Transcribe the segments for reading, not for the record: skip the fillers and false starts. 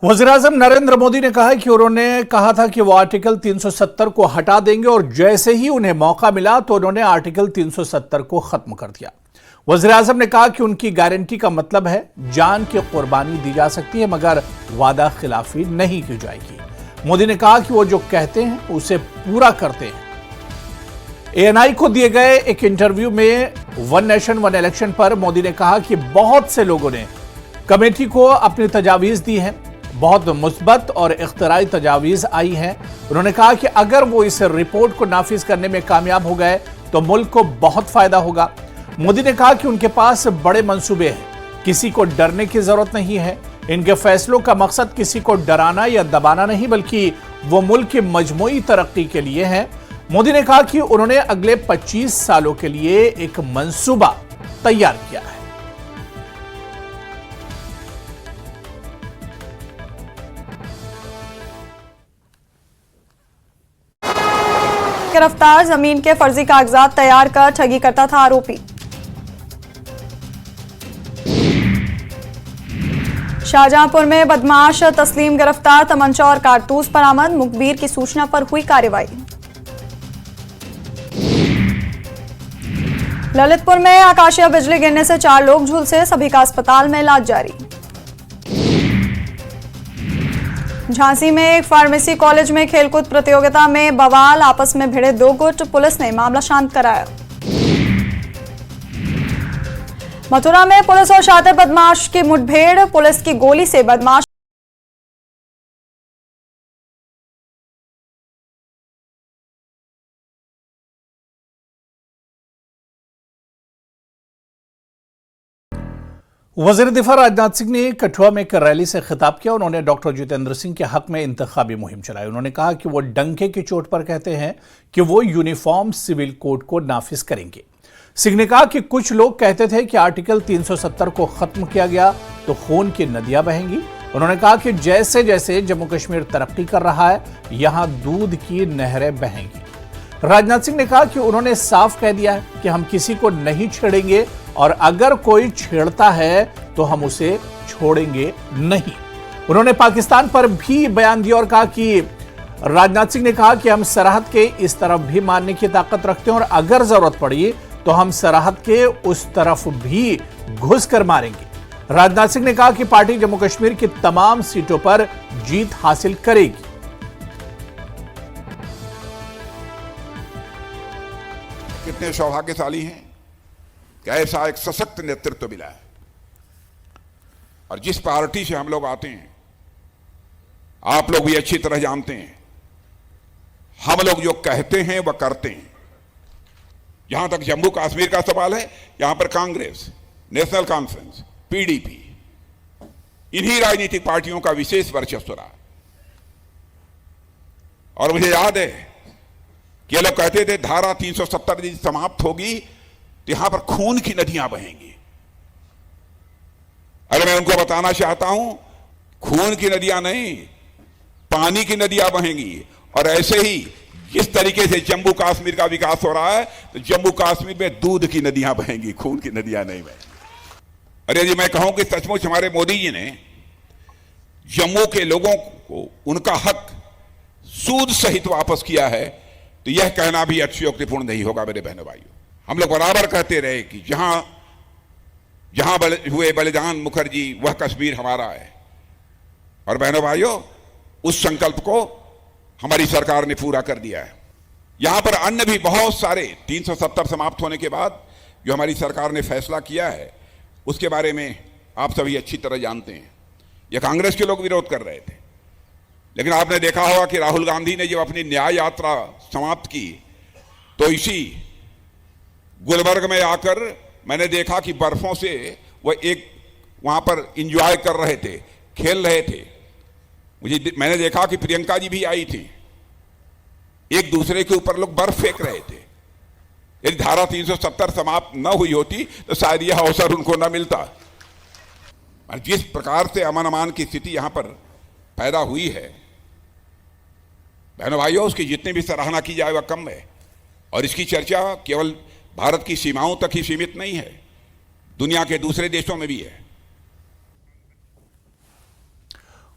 वज़ीर-ए-आज़म नरेंद्र मोदी ने कहा है कि उन्होंने कहा था कि वो आर्टिकल 370 को हटा देंगे और जैसे ही उन्हें मौका मिला तो उन्होंने आर्टिकल 370 को खत्म कर दिया। वज़ीर-ए-आज़म ने कहा कि उनकी गारंटी का मतलब है जान की कुर्बानी दी जा सकती है मगर वादा खिलाफी नहीं की जाएगी। मोदी ने कहा कि वो जो कहते हैं उसे पूरा करते हैं। एएनआई को दिए गए एक इंटरव्यू में वन नेशन वन इलेक्शन पर मोदी ने कहा कि बहुत से लोगों ने कमेटी को अपनी तजावीज दी हैं, बहुत मुस्बत और इख्तराई तजावीज आई हैं। उन्होंने कहा कि अगर वो इस रिपोर्ट को नाफिज करने में कामयाब हो गए तो मुल्क को बहुत फायदा होगा। मोदी ने कहा कि उनके पास बड़े मंसूबे हैं, किसी को डरने की जरूरत नहीं है। इनके फैसलों का मकसद किसी को डराना या दबाना नहीं बल्कि वो मुल्क की मजमूई तरक्की के लिए है। मोदी ने कहा कि उन्होंने अगले 25 सालों के लिए एक मंसूबा तैयार किया है। गिरफ्तार, जमीन के फर्जी कागजात तैयार कर ठगी करता था आरोपी। शाहजहांपुर में बदमाश तस्लीम गिरफ्तार, तमंचा और कारतूस बरामद, मुखबिर की सूचना पर हुई कार्रवाई। ललितपुर में आकाशीय बिजली गिरने से 4 लोग झुलसे, सभी का अस्पताल में इलाज जारी। झांसी में एक फार्मेसी कॉलेज में खेलकूद प्रतियोगिता में बवाल, आपस में भिड़े 2 गुट, पुलिस ने मामला शांत कराया। मथुरा में पुलिस और शातिर बदमाश की मुठभेड़, पुलिस की गोली से बदमाश वज़ीर दिफा राजनाथ सिंह ने कठुआ में एक रैली से खिताब किया। उन्होंने डॉक्टर जितेंद्र सिंह के हक में इंतखाबी मुहिम चलाई। उन्होंने कहा कि वो डंके की चोट पर कहते हैं कि वो यूनिफॉर्म सिविल कोड को नाफिज करेंगे। सिंह ने कहा कि कुछ लोग कहते थे कि आर्टिकल 370 को खत्म किया गया तो खून की नदियां बहेंगी। उन्होंने कहा कि जैसे जैसे जम्मू कश्मीर तरक्की कर रहा है यहां दूध की नहरें बहेंगी। राजनाथ सिंह ने कहा कि उन्होंने साफ कह दिया है कि हम किसी को नहीं छेड़ेंगे और अगर कोई छेड़ता है तो हम उसे छोड़ेंगे नहीं। उन्होंने पाकिस्तान पर भी बयान दिया और कहा कि राजनाथ सिंह ने कहा कि हम सरहद के इस तरफ भी मारने की ताकत रखते हैं और अगर जरूरत पड़ी तो हम सरहद के उस तरफ भी घुस कर मारेंगे। राजनाथ सिंह ने कहा कि पार्टी जम्मू कश्मीर की तमाम सीटों पर जीत हासिल करेगी। कितने सौभाग्यशाली हैं कि ऐसा एक सशक्त नेतृत्व मिला है। और जिस पार्टी से हम लोग आते हैं, आप लोग भी अच्छी तरह जानते हैं, हम लोग जो कहते हैं वह करते हैं। जहां तक जम्मू कश्मीर का सवाल है, यहां पर कांग्रेस, नेशनल कॉन्फ्रेंस, पीडीपी, इन्हीं राजनीतिक पार्टियों का विशेष वर्चस्व रहा। और मुझे याद है कि ये लोग कहते थे धारा 370 यदि समाप्त होगी तो यहां पर खून की नदियां बहेंगी। अरे मैं उनको बताना चाहता हूं, खून की नदियां नहीं, पानी की नदियां बहेंगी। और ऐसे ही जिस तरीके से जम्मू कश्मीर का विकास हो रहा है तो जम्मू कश्मीर में दूध की नदियां बहेंगी, खून की नदियां नहीं बहेंगी। और यदि मैं कहूं कि सचमुच हमारे मोदी जी ने जम्मू के लोगों को उनका हक सूद सहित वापस किया है तो यह कहना भी अतिशयोक्तिपूर्ण नहीं होगा। मेरे बहनों भाइयों, हम लोग बराबर कहते रहे कि जहां हुए बलिदान मुखर्जी वह कश्मीर हमारा है। और बहनों भाइयों, उस संकल्प को हमारी सरकार ने पूरा कर दिया है। यहां पर अन्य भी बहुत सारे 370 समाप्त होने के बाद जो हमारी सरकार ने फैसला किया है उसके बारे में आप सभी अच्छी तरह जानते हैं। यह कांग्रेस के लोग विरोध कर रहे थे, लेकिन आपने देखा होगा कि राहुल गांधी ने जब अपनी न्याय यात्रा समाप्त की तो इसी गुलबर्ग में आकर मैंने देखा कि बर्फों से वह एक वहां पर एंजॉय कर रहे थे, खेल रहे थे। मैंने देखा कि प्रियंका जी भी आई थी, एक दूसरे के ऊपर लोग बर्फ फेंक रहे थे। यदि धारा 370 समाप्त न हुई होती तो शायद यह अवसर उनको न मिलता। और जिस प्रकार से अमन अमान की स्थिति यहां पर पैदा हुई है, बहनों भाइयों, उसकी जितनी भी सराहना की जाए वह कम है। और इसकी चर्चा केवल भारत की सीमाओं तक ही सीमित नहीं है, दुनिया के दूसरे देशों में भी है।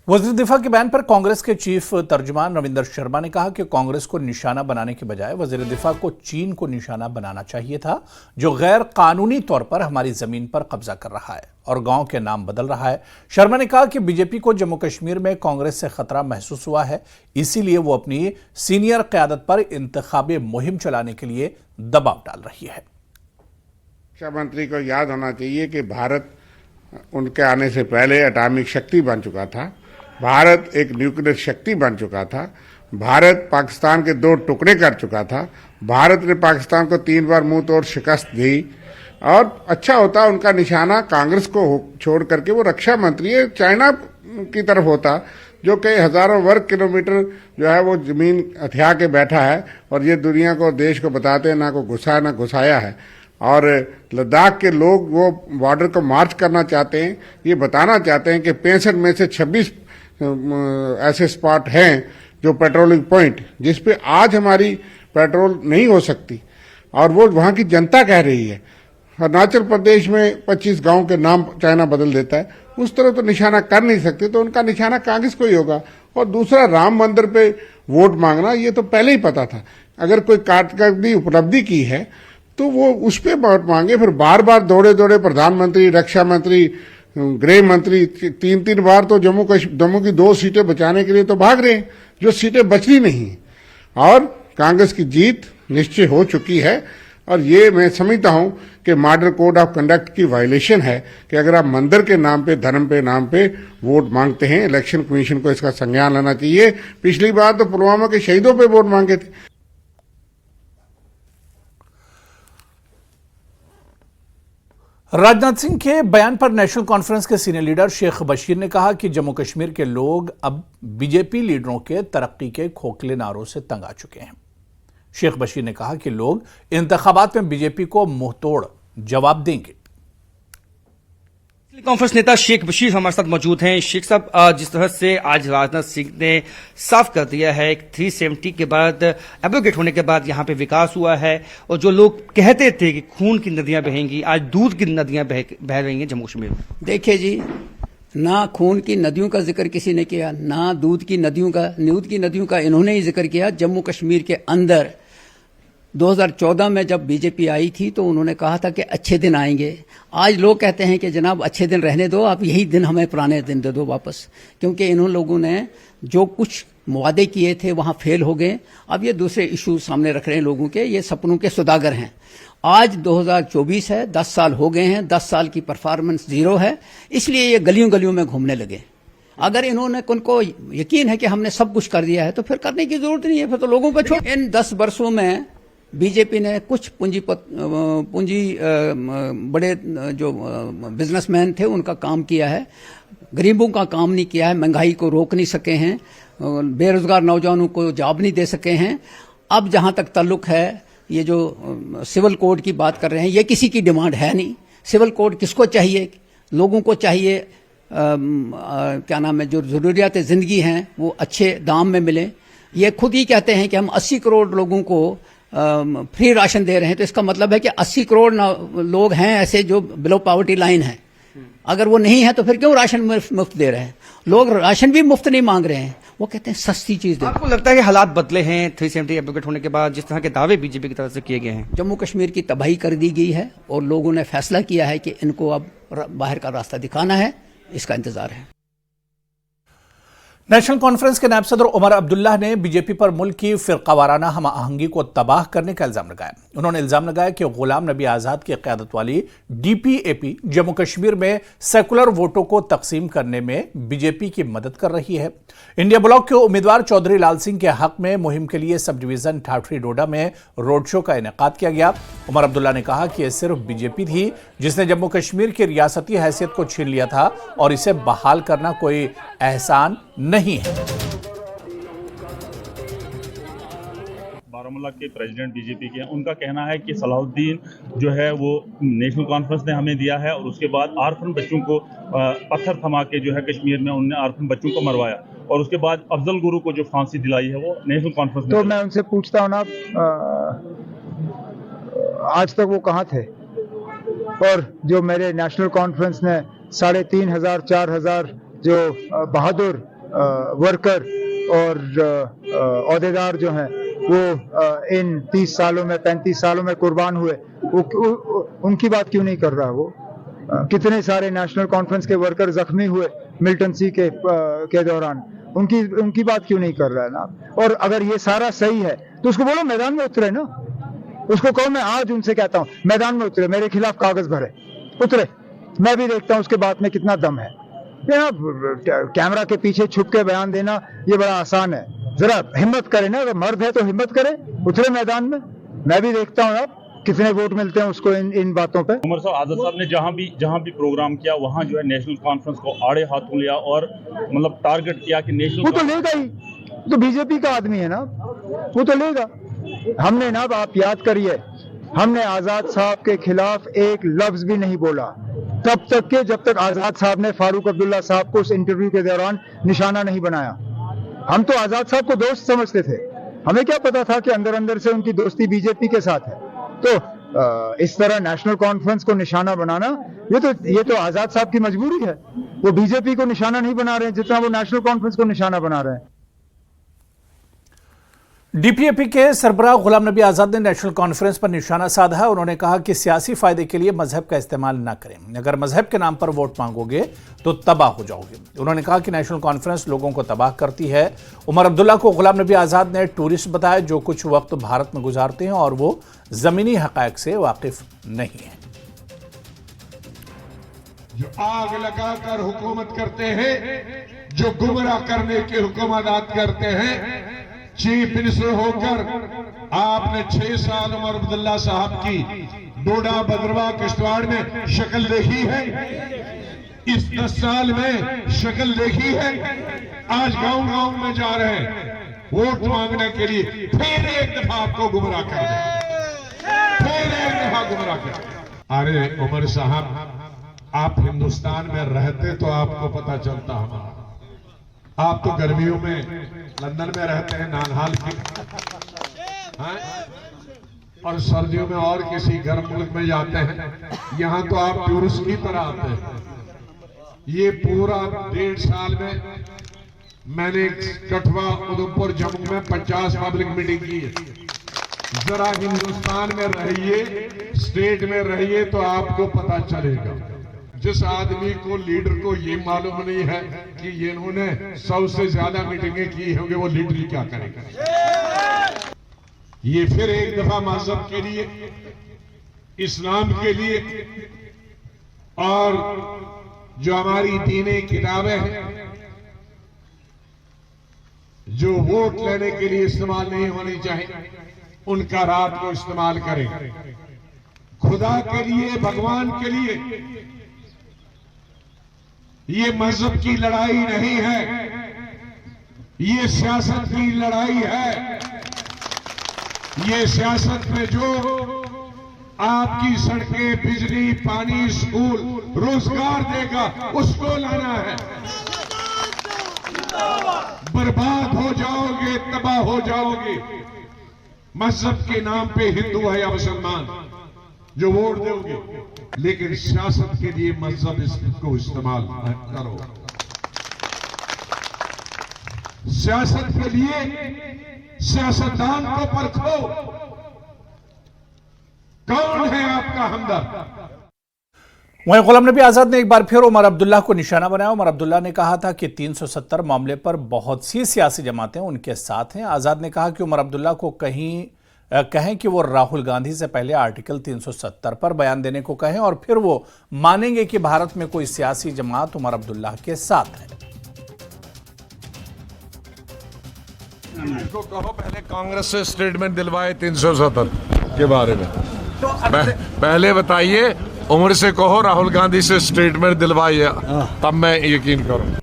वज़ीर दिफा के बयान पर कांग्रेस के चीफ तर्जुमान रविंदर शर्मा ने कहा कि कांग्रेस को निशाना बनाने के बजाय वज़ीर दिफा को चीन को निशाना बनाना चाहिए था, जो गैर कानूनी तौर पर हमारी जमीन पर कब्जा कर रहा है और गांव के नाम बदल रहा है। शर्मा ने कहा कि बीजेपी को जम्मू कश्मीर में कांग्रेस से खतरा महसूस हुआ है, इसीलिए वो अपनी सीनियर क़यादत पर इंतखाबी मुहिम चलाने के लिए दबाव डाल रही है। रक्षा मंत्री को याद होना चाहिए कि भारत उनके आने से पहले एटॉमिक शक्ति बन चुका था, भारत एक न्यूक्लियर शक्ति बन चुका था, भारत पाकिस्तान के 2 टुकड़े कर चुका था, भारत ने पाकिस्तान को 3 बार मुंह तोड़ शिकस्त दी। और अच्छा होता उनका निशाना कांग्रेस को छोड़ करके वो रक्षा मंत्री चाइना की तरफ होता, जो कई हजारों वर्ग किलोमीटर जो है वो जमीन हथिया के बैठा है और ये दुनिया को देश को बताते हैं ना को घुसा ना घुसाया है। और लद्दाख के लोग वो बॉर्डर को मार्च करना चाहते हैं, ये बताना चाहते हैं कि 65 में से 26 ऐसे स्पॉट हैं जो पेट्रोलिंग पॉइंट जिसपे आज हमारी पेट्रोल नहीं हो सकती और वो वहां की जनता कह रही है। अरुणाचल प्रदेश में 25 गांव के नाम चाइना बदल देता है, उस तरह तो निशाना कर नहीं सकते, तो उनका निशाना कांग्रेस को ही होगा। और दूसरा, राम मंदिर पे वोट मांगना ये तो पहले ही पता था, अगर कोई कारकर्दगी उपलब्धि की है तो वो उस पर वोट मांगे। फिर बार बार दौड़े दौड़े प्रधानमंत्री, रक्षा मंत्री, गृह मंत्री 3-3 बार तो जम्मू की 2 सीटें बचाने के लिए तो भाग रहे हैं, जो सीटें बचनी नहीं। और कांग्रेस की जीत निश्चय हो चुकी है और ये मैं समझता हूं कि मॉडल कोड ऑफ कंडक्ट की वायलेशन है कि अगर आप मंदिर के नाम पे, धर्म पे नाम पे वोट मांगते हैं, इलेक्शन कमीशन को इसका संज्ञान लेना चाहिए। पिछली बार तो पुलवामा के शहीदों पे वोट मांगे थे। राजनाथ सिंह के बयान पर नेशनल कॉन्फ्रेंस के सीनियर लीडर शेख बशीर ने कहा कि जम्मू कश्मीर के लोग अब बीजेपी लीडरों के तरक्की के खोखले नारों से तंग आ चुके हैं। शेख बशीर ने कहा कि लोग इंतखाबात में बीजेपी को मुंहतोड़ जवाब देंगे। कॉन्फ्रेंस नेता शेख बशीर हमारे साथ मौजूद हैं। शेख साहब, जिस तरह से आज राजनाथ सिंह ने साफ कर दिया है 370 के बाद, एब्रोगेट होने के बाद यहाँ पे विकास हुआ है और जो लोग कहते थे कि खून की नदियां बहेंगी, आज दूध की नदियां बह रही हैं जम्मू कश्मीर में। देखिए जी, ना खून की नदियों का जिक्र किसी ने किया, ना दूध की नदियों का इन्होंने ही जिक्र किया। जम्मू कश्मीर के अंदर 2014 में जब बीजेपी आई थी तो उन्होंने कहा था कि अच्छे दिन आएंगे। आज लोग कहते हैं कि जनाब अच्छे दिन रहने दो, आप यही दिन हमें पुराने दिन दे दो वापस, क्योंकि इन लोगों ने जो कुछ वादे किए थे वहां फेल हो गए। अब ये दूसरे इशू सामने रख रहे हैं लोगों के, ये सपनों के सौदागर हैं। आज 2024 है, 10 साल हो गए हैं, 10 साल की परफॉर्मेंस 0 है, इसलिए ये गलियों गलियों में घूमने लगे। अगर उनको यकीन है कि हमने सब कुछ कर दिया है तो फिर करने की जरूरत नहीं है, फिर तो लोगों पर छोड़। इन 10 वर्षों में बीजेपी ने कुछ बड़े जो बिजनेसमैन थे उनका काम किया है, गरीबों का काम नहीं किया है। महंगाई को रोक नहीं सके हैं, बेरोजगार नौजवानों को जॉब नहीं दे सके हैं। अब जहां तक ताल्लुक है, ये जो सिविल कोड की बात कर रहे हैं, ये किसी की डिमांड है नहीं। सिविल कोड किसको चाहिए? लोगों को चाहिए क्या नाम है, जो जरूरियात जिंदगी हैं वो अच्छे दाम में मिले। ये खुद ही कहते हैं कि हम 80 करोड़ लोगों को फ्री राशन दे रहे हैं, तो इसका मतलब है कि 80 करोड़ लोग हैं ऐसे जो बिलो पॉवर्टी लाइन है। अगर वो नहीं है तो फिर क्यों राशन मुफ्त दे रहे हैं? लोग राशन भी मुफ्त नहीं मांग रहे हैं, वो कहते हैं सस्ती चीज दे। आपको लगता है कि हालात बदले हैं 370 एब्रोगेट होने के बाद, जिस तरह के दावे बीजेपी की तरफ से किए गए हैं? जम्मू कश्मीर की तबाही कर दी गई है और लोगों ने फैसला किया है कि इनको अब बाहर का रास्ता दिखाना है, इसका इंतजार है। नेशनल कॉन्फ्रेंस के नायब सदर उमर अब्दुल्ला ने बीजेपी पर मुल्क की फिरकावाराना हम आहंगी को तबाह करने का इल्जाम लगाया। उन्होंने इल्जाम लगाया कि गुलाम नबी आजाद की क़यादत वाली डीपीएपी जम्मू कश्मीर में सेकुलर वोटों को तकसीम करने में बीजेपी की मदद कर रही है। इंडिया ब्लॉक के उम्मीदवार चौधरी लाल सिंह के हक में मुहिम के लिए सब डिवीजन ठाठरी डोडा में रोड शो का इनेकाद किया गया। उमर अब्दुल्ला ने कहा कि यह सिर्फ बीजेपी थी जिसने जम्मू कश्मीर की रियासती हैसियत को छीन लिया था और इसे बहाल करना कोई एहसान नहीं है। बारामूला के प्रेसिडेंट बीजेपी के हैं, उनका कहना है कि सलाहुद्दीन जो है वो नेशनल कॉन्फ्रेंस ने हमें दिया है और उसके बाद आर्फन बच्चों को पत्थर थमा के जो है कश्मीर में उन्होंने आर्फन बच्चों को मरवाया और उसके बाद अफजल गुरु को जो फांसी दिलाई है वो नेशनल कॉन्फ्रेंस तो मैं उनसे पूछता हूँ ना, आज तक वो कहाँ थे? और जो मेरे नेशनल कॉन्फ्रेंस ने 3,500 4,000 जो बहादुर वर्कर और ओहदेदार जो हैं वो इन 30 सालों में 35 सालों में कुर्बान हुए, उनकी बात क्यों नहीं कर रहा वो? कितने सारे नेशनल कॉन्फ्रेंस के वर्कर जख्मी हुए मिल्टन सी के दौरान, उनकी बात क्यों नहीं कर रहा है ना? और अगर ये सारा सही है तो उसको बोलो मैदान में उतरे ना, उसको कहो मैं आज उनसे कहता हूं मैदान में उतरे, मेरे खिलाफ कागज भरे, उतरे, मैं भी देखता हूं उसके बात में कितना दम है। कैमरा के पीछे छुप के बयान देना ये बड़ा आसान है, जरा हिम्मत करे ना, अगर मर्द है तो हिम्मत करे, उतरे मैदान में, मैं भी देखता हूँ अब कितने वोट मिलते हैं उसको इन बातों पे। उमर साहब, आजाद साहब ने जहां भी प्रोग्राम किया वहां जो है नेशनल कॉन्फ्रेंस को आड़े हाथों लिया और मतलब टारगेट किया कि नेशनल, वो तो लेगा ही, तो बीजेपी का आदमी है ना, वो तो लेगा। हमने ना, आप याद करिए, हमने आजाद साहब के खिलाफ एक लफ्ज भी नहीं बोला तब तक के जब तक आजाद साहब ने फारूक अब्दुल्ला साहब को उस इंटरव्यू के दौरान निशाना नहीं बनाया। हम तो आजाद साहब को दोस्त समझते थे, हमें क्या पता था कि अंदर अंदर से उनकी दोस्ती बीजेपी के साथ है। तो इस तरह नेशनल कॉन्फ्रेंस को निशाना बनाना ये तो आजाद साहब की मजबूरी है। वो बीजेपी को निशाना नहीं बना रहे हैं जितना वो नेशनल कॉन्फ्रेंस को निशाना बना रहे हैं। डीपीएपी के सरबराह गुलाम नबी आजाद ने नेशनल कॉन्फ्रेंस पर निशाना साधा है। उन्होंने कहा कि सियासी फायदे के लिए मजहब का इस्तेमाल न करें, अगर मजहब के नाम पर वोट मांगोगे तो तबाह हो जाओगे। उन्होंने कहा कि नेशनल कॉन्फ्रेंस लोगों को तबाह करती है। उमर अब्दुल्ला को गुलाम नबी आजाद ने टूरिस्ट बताया जो कुछ वक्त भारत में गुजारते हैं और वो जमीनी हकायक से वाकिफ नहीं है। जो आग लगाकर हुकूमत करते हैं, जो गुमराह करने की हुकूमत करते हैं, चीफ मिनिस्टर होकर आपने 6 साल उमर अब्दुल्ला साहब की डोडा बदरवा किश्तवाड़ में शक्ल देखी है, इस 10 साल में शक्ल देखी है। आज गांव-गांव में जा रहे हैं वोट मांगने के लिए, फिर एक दफा आपको गुमराह कर दे, फिर एक दफा गुमराह कर दे। अरे उमर साहब, आप हिंदुस्तान में रहते तो आपको पता चलता हमारा। आप तो गर्मियों में लंदन में रहते हैं, नानहाल की, और सर्दियों में और किसी गर्म मुल्क में जाते हैं। यहां तो आप टूरिस्ट की तरह आते हैं। ये पूरा 1.5 साल में मैंने कठुआ, उधमपुर, जम्मू में 50 पब्लिक मीटिंग की है। जरा हिंदुस्तान में रहिए, स्टेट में रहिए तो आपको पता चलेगा। जिस आदमी को, लीडर को ये मालूम नहीं है कि ये इन्होंने 100 से ज्यादा मीटिंगें की होंगी, वो लीडर क्या करेगा। ये फिर एक दफा मजहब के लिए, इस्लाम के लिए, और जो हमारी दीनी किताबें हैं जो वोट लेने के लिए इस्तेमाल नहीं होनी चाहिए, उनका रात को इस्तेमाल करें। खुदा के लिए, भगवान के लिए। ये मजहब की लड़ाई नहीं है, ये सियासत की लड़ाई है। ये सियासत में जो आपकी सड़कें, बिजली, पानी, स्कूल, रोजगार देगा, उसको लाना है। बर्बाद हो जाओगे, तबाह हो जाओगे। मजहब के नाम पे हिंदू है या मुसलमान जो वोट दोगे, लेकिन सियासत के लिए मजहब इसको इस्तेमाल करो। सियासत के लिए सियासतदान को परखो, कौन है आपका हमदर्द। वहीं गुलाम नबी आजाद ने एक बार फिर उमर अब्दुल्ला को निशाना बनाया। उमर अब्दुल्ला ने कहा था कि 370 मामले पर बहुत सी सियासी जमातें उनके साथ हैं। आजाद ने कहा कि उमर अब्दुल्ला को कहें कि वो राहुल गांधी से पहले आर्टिकल 370 पर बयान देने को कहें और फिर वो मानेंगे कि भारत में कोई सियासी जमात उमर अब्दुल्ला के साथ है। इनको कहो पहले कांग्रेस से स्टेटमेंट दिलवाए 370 के बारे में। पहले बताइए, उमर से कहो राहुल गांधी से स्टेटमेंट दिलवाइए, तब मैं यकीन करूं।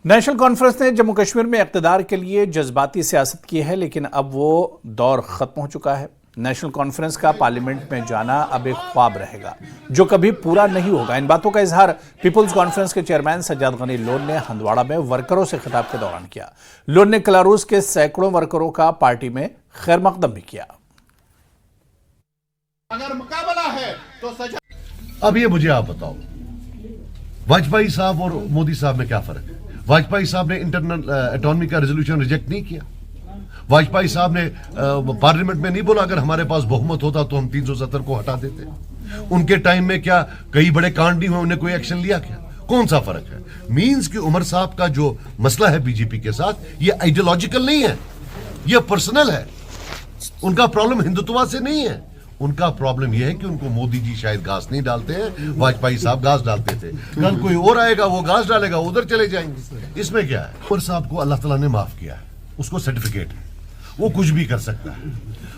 नेशनल कॉन्फ्रेंस ने जम्मू कश्मीर में इक़्तिदार के लिए जज्बाती सियासत की है, लेकिन अब वो दौर खत्म हो चुका है। नेशनल कॉन्फ्रेंस का पार्लियामेंट में जाना अब एक ख्वाब रहेगा जो कभी पूरा नहीं होगा। इन बातों का इजहार पीपुल्स कॉन्फ्रेंस के चेयरमैन सज्जाद गनी लोन ने हंदवाड़ा में वर्करों से खिताब के दौरान किया। लोन ने कलारूस के सैकड़ों वर्करों का पार्टी में खैर मकदम भी किया। अगर मुकाबला है तो अब ये मुझे आप बताओ, वाजपेयी साहब और मोदी साहब में क्या फर्क है? वाजपेयी साहब ने इंटरनल ऑटोनॉमी का रेजोल्यूशन रिजेक्ट नहीं किया। वाजपेयी साहब ने पार्लियामेंट में नहीं बोला अगर हमारे पास बहुमत होता तो हम 370 को हटा देते। उनके टाइम में क्या कई बड़े कांड नहीं हुए, उन्हें कोई एक्शन लिया क्या? कौन सा फर्क है? मींस कि उमर साहब का जो मसला है बीजेपी के साथ, ये आइडियोलॉजिकल नहीं है, ये पर्सनल है। उनका प्रॉब्लम हिंदुत्व से नहीं है, उनका प्रॉब्लम यह है कि उनको मोदी जी शायद घास नहीं डालते हैं, वाजपेयी साहब घास डालते थे। कल कोई और आएगा वो घास डालेगा, उधर चले जाएंगे। इसमें क्या है? उमर साहब को अल्लाह ताला ने माफ किया है, उसको सर्टिफिकेट है, वो कुछ भी कर सकता है,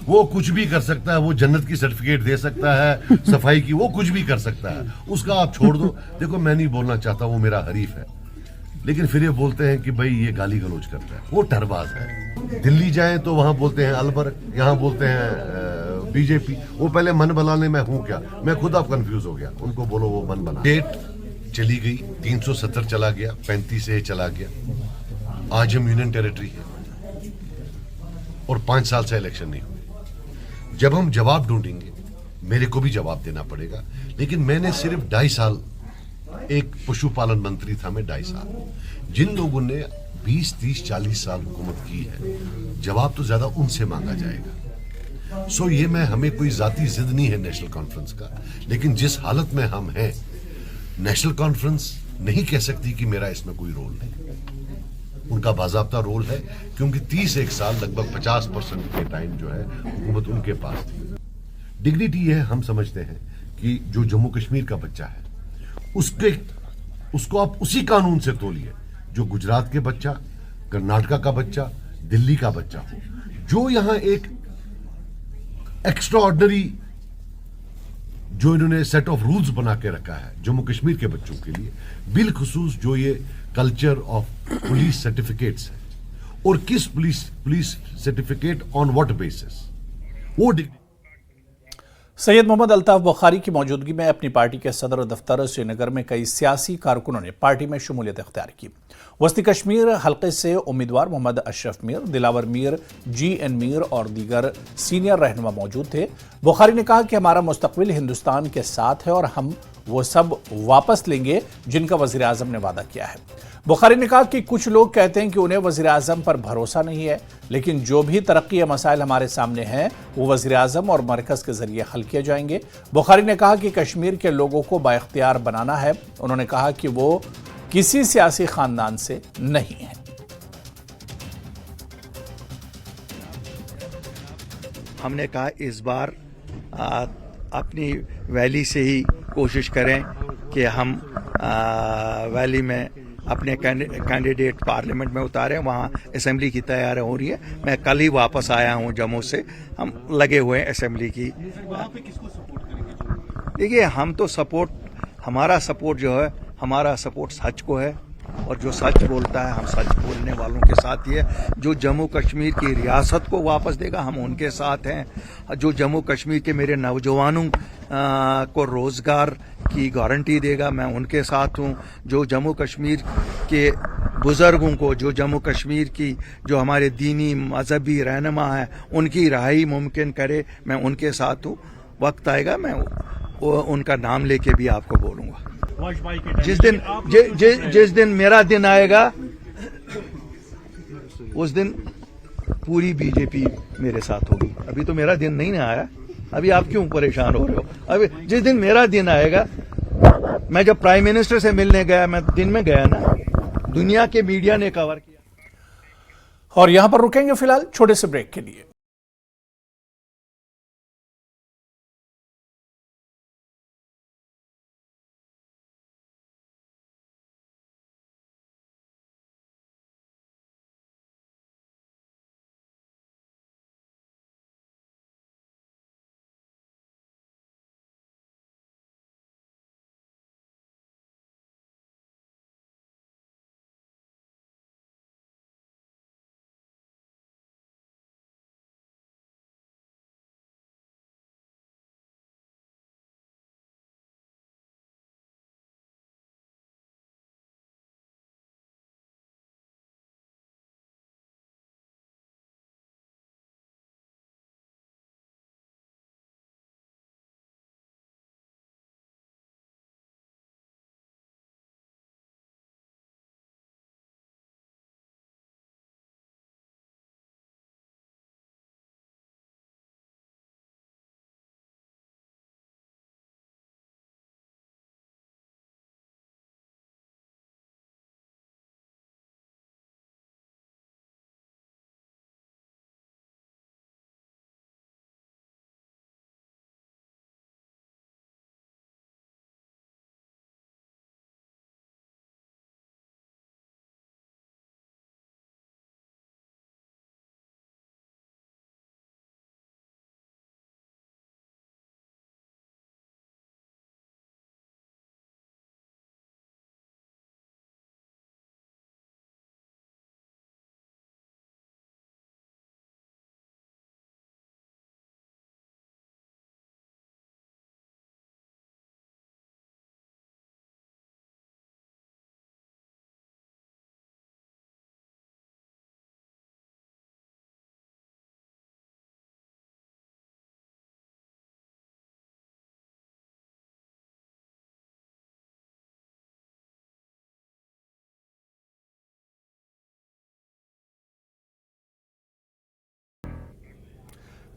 वो कुछ भी कर सकता है, वो जन्नत की सर्टिफिकेट दे सकता है, सफाई की, वो कुछ भी कर सकता है, उसका आप छोड़ दो। देखो मैं नहीं बोलना चाहता, वो मेरा हरीफ है, लेकिन फिर ये बोलते हैं कि भाई ये गाली गलौज करता है, वो टरबाज है। दिल्ली जाएं तो वहां बोलते हैं अलबर, यहां बोलते हैं बीजेपी। वो पहले मन बनाने में हूं क्या, मैं खुद अब कंफ्यूज हो गया। उनको बोलो वो मन बना। डेट चली गई, 370 चला गया, 35 से चला गया। आज हम यूनियन टेरिटरी है और 5 साल से इलेक्शन नहीं हुए। जब हम जवाब ढूंढेंगे, मेरे को भी जवाब देना पड़ेगा, लेकिन मैंने सिर्फ 2.5 साल, एक पशुपालन मंत्री था मैं 2.5 साल। जिन लोगों ने 20, 30, 40 साल हुकूमत की है, जवाब तो ज्यादा उनसे मांगा जाएगा। सो ये मैं, हमें कोई जाती जिद नहीं है नेशनल कॉन्फ्रेंस का, लेकिन जिस हालत में हम हैं, नेशनल कॉन्फ्रेंस नहीं कह सकती कि मेरा इसमें कोई रोल नहीं। उनका बाजाब्ता रोल है, क्योंकि 31 साल लगभग 50% के टाइम जो है हुकूमत उनके पास थी। डिग्निटी है, हम समझते हैं कि जो जम्मू कश्मीर का बच्चा है उसको आप उसी कानून से तोलिए जो गुजरात के बच्चा, कर्नाटका का बच्चा, दिल्ली का बच्चा हो। जो यहां एक एक्स्ट्रा ऑर्डिनरी जो इन्होंने सेट ऑफ रूल्स बना के रखा है जम्मू कश्मीर के बच्चों के लिए, बिलखुसूस जो ये कल्चर ऑफ पुलिस सर्टिफिकेट्स है, और किस police certificate on what basis, वो डिग्री। सैयद मोहम्मद अल्ताफ बुखारी की मौजूदगी में अपनी पार्टी के सदर दफ्तर श्रीनगर में कई सियासी कारकुनों ने पार्टी में शमूलियत इख्तियार की। वस्ती कश्मीर हल्के से उम्मीदवार मोहम्मद अशरफ मीर, दिलावर मीर, GN मीर और दीगर सीनियर रहनुमा मौजूद थे। बुखारी ने कहा कि हमारा मुस्तकबिल हिंदुस्तान के साथ है और हम वो सब वापस लेंगे जिनका वजीर आजम ने वादा किया है। बुखारी ने कहा कि कुछ लोग कहते हैं कि उन्हें वजीर आजम पर भरोसा नहीं है, लेकिन जो भी तरक्की या मसाइल हमारे सामने हैं वो वजीर आजम और मरकज के जरिए हल किए जाएंगे। बुखारी ने कहा कि कश्मीर के लोगों को बाइख्तियार बनाना है। उन्होंने कहा कि वो किसी सियासी खानदान से नहीं है। हमने कहा इस बार अपनी वैली से ही कोशिश करें कि हम वैली में अपने कैंडिडेट पार्लियामेंट में उतारें। वहाँ असेंबली की तैयारी हो रही है। मैं कल ही वापस आया हूँ जम्मू से, हम लगे हुए हैं असेंबली की। देखिए, हम तो सपोर्ट, हमारा सपोर्ट जो है, हमारा सपोर्ट सच को है, और जो सच बोलता है हम सच बोलने वालों के साथ ही है। जो जम्मू कश्मीर की रियासत को वापस देगा हम उनके साथ हैं। जो जम्मू कश्मीर के मेरे नौजवानों को रोजगार की गारंटी देगा मैं उनके साथ हूं। जो जम्मू कश्मीर के बुजुर्गों को, जो जम्मू कश्मीर की जो हमारे दीनी मजहबी रहनुमा है उनकी रहाई मुमकिन करे, मैं उनके साथ हूं। वक्त आएगा मैं उनका नाम लेके भी आपको बोलूंगा। जिस दिन मेरा दिन आएगा उस दिन पूरी बीजेपी मेरे साथ होगी। अभी तो मेरा दिन नहीं आया, अभी आप क्यों परेशान हो रहे हो? अभी जिस दिन मेरा दिन आएगा, मैं जब प्राइम मिनिस्टर से मिलने गया, मैं दिन में गया ना, दुनिया के मीडिया ने कवर किया। और यहां पर रुकेंगे फिलहाल छोटे से ब्रेक के लिए।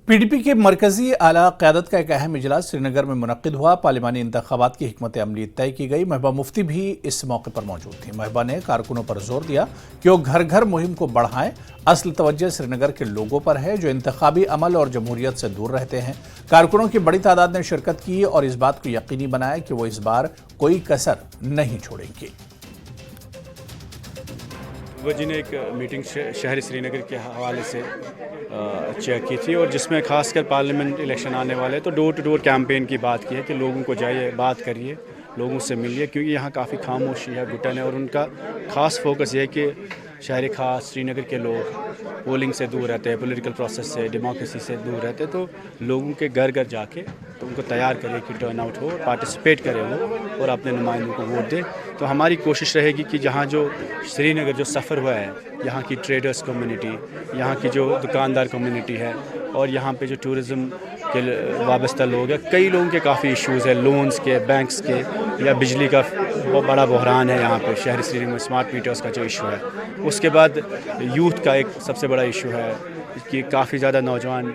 पीडीपी के मरकजी आला क़यादत का एक अहम इजलास श्रीनगर में मुनक्किद हुआ। पार्लिमानी इंतखाबात की हिकमत अमली तय की गई। महबूबा मुफ्ती भी इस मौके पर मौजूद थी। महबूबा ने कारकुनों पर जोर दिया कि वो घर घर मुहिम को बढ़ाएं। असल तवज्जो श्रीनगर के लोगों पर है जो इंतखाबी अमल और जमहूरियत से दूर रहते हैं। कारकुनों की बड़ी तादाद ने शिरकत की और इस बात को यकीनी बनाया कि वो इस बार कोई कसर नहीं छोड़ेंगे। जी ने एक मीटिंग शहर श्रीनगर के हवाले से चेयर की थी और जिसमें खासकर पार्लियामेंट इलेक्शन आने वाले तो डोर टू डोर कैंपेन की बात की है कि लोगों को जाइए, बात करिए, लोगों से मिलिए, क्योंकि यहाँ काफ़ी खामोशी है, घुटन है और उनका ख़ास फोकस ये है कि शहर खास श्रीनगर के लोग पोलिंग से दूर रहते हैं, पॉलिटिकल प्रोसेस से, डेमोक्रेसी से दूर रहते हैं। तो लोगों के घर घर जाके तो उनको तैयार करें कि टर्न आउट हो, पार्टिसिपेट करें वो और अपने नुमाइंदों को वोट दें। तो हमारी कोशिश रहेगी कि जहाँ जो श्रीनगर जो सफ़र हुआ है, यहाँ की ट्रेडर्स कम्युनिटी, यहाँ की जो दुकानदार कम्युनिटी है और यहाँ पे जो टूरिज़म के वाबस्ता लोग हैं, कई लोगों के काफ़ी इश्यूज़ है, लोन्स के, बैंक्स के या बिजली का बड़ा बहरान है यहाँ पे शहर श्रीनगर में, स्मार्ट मीटर्स का जो इशू है। उसके बाद यूथ का एक सबसे बड़ा इशू है कि काफ़ी ज़्यादा नौजवान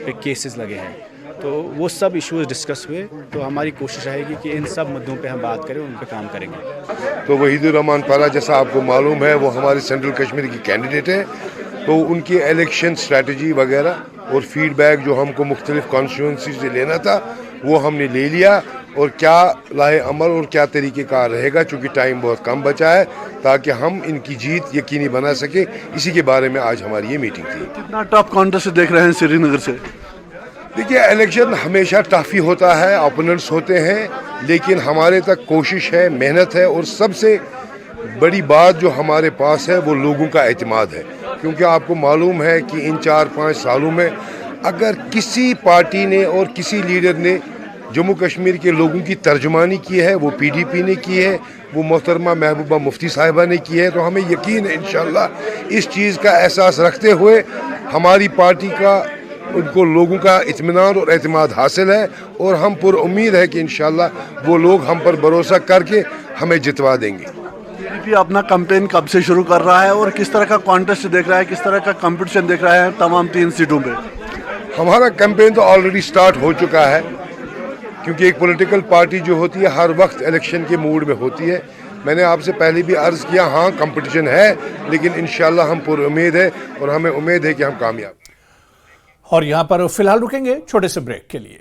पे केसेस लगे हैं। तो वो सब इश्यूज डिस्कस हुए। तो हमारी कोशिश रहेगी कि इन सब मुद्दों पे हम बात करें, उन पे काम करेंगे। तो वहीदुर रहमान पारा, जैसा आपको मालूम है, वो हमारे सेंट्रल कश्मीर की कैंडिडेट है। तो उनकी इलेक्शन स्ट्रेटजी वगैरह और फीडबैक जो हमको मुख्तलिफ कॉन्स्टिट्यूंसी से लेना था वो हमने ले लिया और क्या लाहे अमल और क्या तरीक़ेकार रहेगा, चूँकि टाइम बहुत कम बचा है, ताकि हम इनकी जीत यकीनी बना सके। इसी के बारे में आज हमारी ये मीटिंग थी। कितना टफ कॉन्टेस्ट देख रहे हैं श्रीनगर से? देखिए, इलेक्शन हमेशा टफ ही होता है, ओपोनेंट्स होते हैं, लेकिन हमारे तक कोशिश है, मेहनत है और सबसे बड़ी बात जो हमारे पास है वो लोगों का एतमाद है। क्योंकि आपको मालूम है कि इन 4-5 सालों में अगर किसी पार्टी ने और किसी लीडर ने जम्मू कश्मीर के लोगों की तर्जुमानी की है, वो पीडीपी ने की है, वो मोहतरमा महबूबा मुफ्ती साहिबा ने की है। तो हमें यकीन है इंशाअल्लाह इस चीज़ का एहसास रखते हुए हमारी पार्टी का उनको लोगों का इत्मीनान और एतमाद हासिल है और हम पुर उम्मीद है कि इंशाअल्लाह वो लोग हम पर भरोसा करके हमें जितवा देंगे। पीडीपी अपना कैंपेन कब से शुरू कर रहा है और किस तरह का कॉन्टेस्ट देख रहा है, किस तरह का कंपटीशन देख रहा है तमाम 3 सीटों पे? हमारा कैंपेन तो ऑलरेडी स्टार्ट हो चुका है, क्योंकि एक पॉलिटिकल पार्टी जो होती है हर वक्त इलेक्शन के मूड में होती है। मैंने आपसे पहले भी अर्ज़ किया, हाँ कंपटीशन है, लेकिन इंशाअल्लाह हम पुर उम्मीद है और हमें उम्मीद है कि हम कामयाब। और यहां पर फिलहाल रुकेंगे छोटे से ब्रेक के लिए।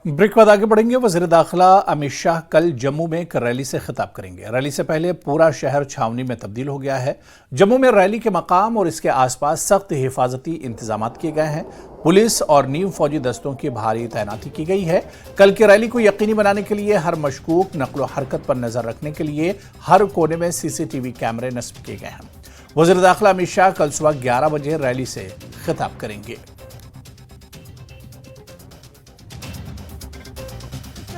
ब्रेक बाद आगे बढ़ेंगे। वज़ीर दाखिला अमित शाह कल जम्मू में एक रैली से खिताब करेंगे। रैली से पहले पूरा शहर छावनी में तब्दील हो गया है। जम्मू में रैली के मकाम और इसके आसपास सख्त हिफाजती इंतजाम किए गए हैं। पुलिस और नीम फौजी दस्तों की भारी तैनाती की गई है। कल की रैली को यकीनी बनाने के लिए हर मशकूक नकलो हरकत पर नजर रखने के लिए हर कोने में CCTV कैमरे नस्ब किए गए हैं। वज़ीर दाखिला अमित शाह कल सुबह 11 बजे रैली से खिताब करेंगे।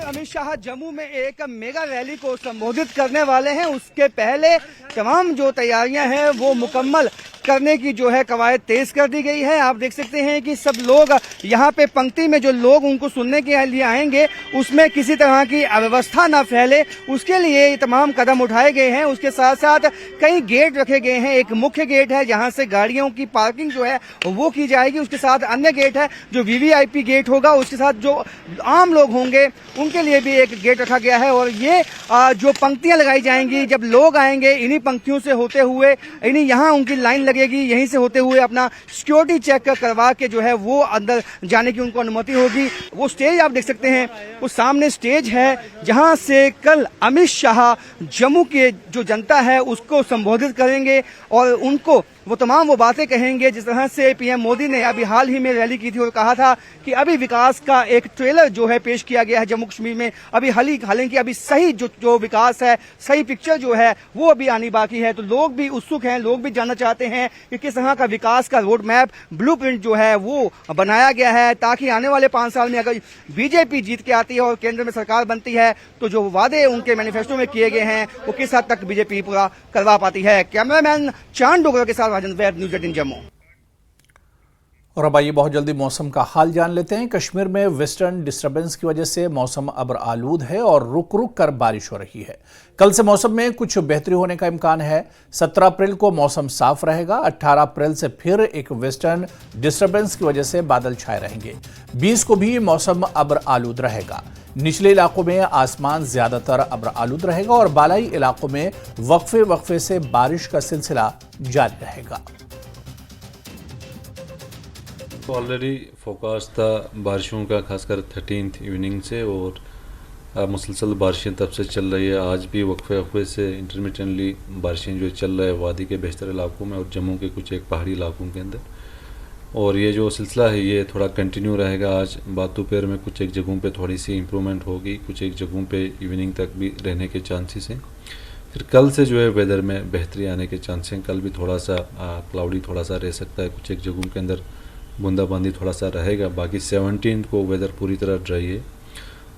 अमित शाह जम्मू में एक मेगा रैली को संबोधित करने वाले हैं। उसके पहले तमाम जो तैयारियां हैं वो मुकम्मल करने की जो है कवायद तेज कर दी गई है। आप देख सकते हैं कि सब लोग यहाँ पे पंक्ति में जो लोग उनको सुनने के लिए आएंगे उसमें किसी तरह की अव्यवस्था न फैले, उसके लिए ये तमाम कदम उठाए गए हैं। उसके साथ साथ कई गेट रखे गए हैं। एक मुख्य गेट है जहाँ से गाड़ियों की पार्किंग जो है वो की जाएगी। उसके साथ अन्य गेट है जो VVIP गेट होगा। उसके साथ जो आम लोग होंगे उनके लिए भी एक गेट रखा गया है। और ये जो पंक्तियां लगाई जाएंगी, जब लोग आएंगे इन्हीं पंक्तियों से होते हुए, इन्हीं यहाँ उनकी लाइन लगेगी, यहीं से होते हुए अपना सिक्योरिटी चेक करवा के जो है वो अंदर जाने की उनको अनुमति होगी। वो स्टेज आप देख सकते हैं, वो सामने स्टेज है जहां से कल अमित शाह जम्मू के जो जनता है उसको संबोधित करेंगे और उनको वो तमाम वो बातें कहेंगे जिस तरह से PM मोदी ने अभी हाल ही में रैली की थी और कहा था कि अभी विकास का एक ट्रेलर जो है पेश किया गया है जम्मू कश्मीर में। अभी हालांकि अभी सही जो विकास है, सही पिक्चर जो है वो अभी आनी बाकी है। तो लोग भी उत्सुक हैं, लोग भी जानना चाहते हैं कि किस तरह का विकास का रोड मैप, ब्लूप्रिंट जो है वो बनाया गया है, ताकि आने वाले 5 साल में अगर BJP जीत के आती है और केंद्र में सरकार बनती है तो जो वादे उनके मैनिफेस्टो में किए गए हैं वो किस हद तक BJP पूरा करवा पाती है। कैमरामैन चांद डोगरा के साथ राजन वैद, न्यूज़ 18 जम्मू। और अब आइए बहुत जल्दी मौसम का हाल जान लेते हैं। कश्मीर में वेस्टर्न डिस्टर्बेंस की वजह से मौसम अब्र आलूद है और रुक रुक कर बारिश हो रही है। कल से मौसम में कुछ बेहतरी होने का इम्कान है। 17 अप्रैल को मौसम साफ रहेगा। 18 अप्रैल से फिर एक वेस्टर्न डिस्टर्बेंस की वजह से बादल छाए रहेंगे। 20 को भी मौसम अब्र आलूद रहेगा। निचले इलाकों में आसमान ज्यादातर अब्र आलूद रहेगा और बालाई इलाकों में वक्फे वक्फे से बारिश का सिलसिला जारी रहेगा। तो ऑलरेडी फोकास था बारिशों का, खासकर 13th इवनिंग से, और मुसलसल बारिशें तब से चल रही है। आज भी वक्फे वक्फे से इंटरमिटेंटली बारिशें जो चल रहा है वादी के बेशतर इलाकों में और जम्मू के कुछ एक पहाड़ी इलाकों के अंदर। और ये जो सिलसिला है ये थोड़ा कंटिन्यू रहेगा। आज बाद दोपहर में कुछ एक जगहों पे थोड़ी सी इम्प्रूवमेंट होगी, कुछ एक जगहों पे इवनिंग तक भी रहने के चांसेस हैं। फिर कल से जो है वेदर में बेहतरी आने के चांसेस हैं। कल भी थोड़ा सा क्लाउडी थोड़ा सा रह सकता है, कुछ एक जगहों के अंदर बूंदाबांदी थोड़ा सा रहेगा। बाकी 17 को वेदर पूरी तरह ड्राई है।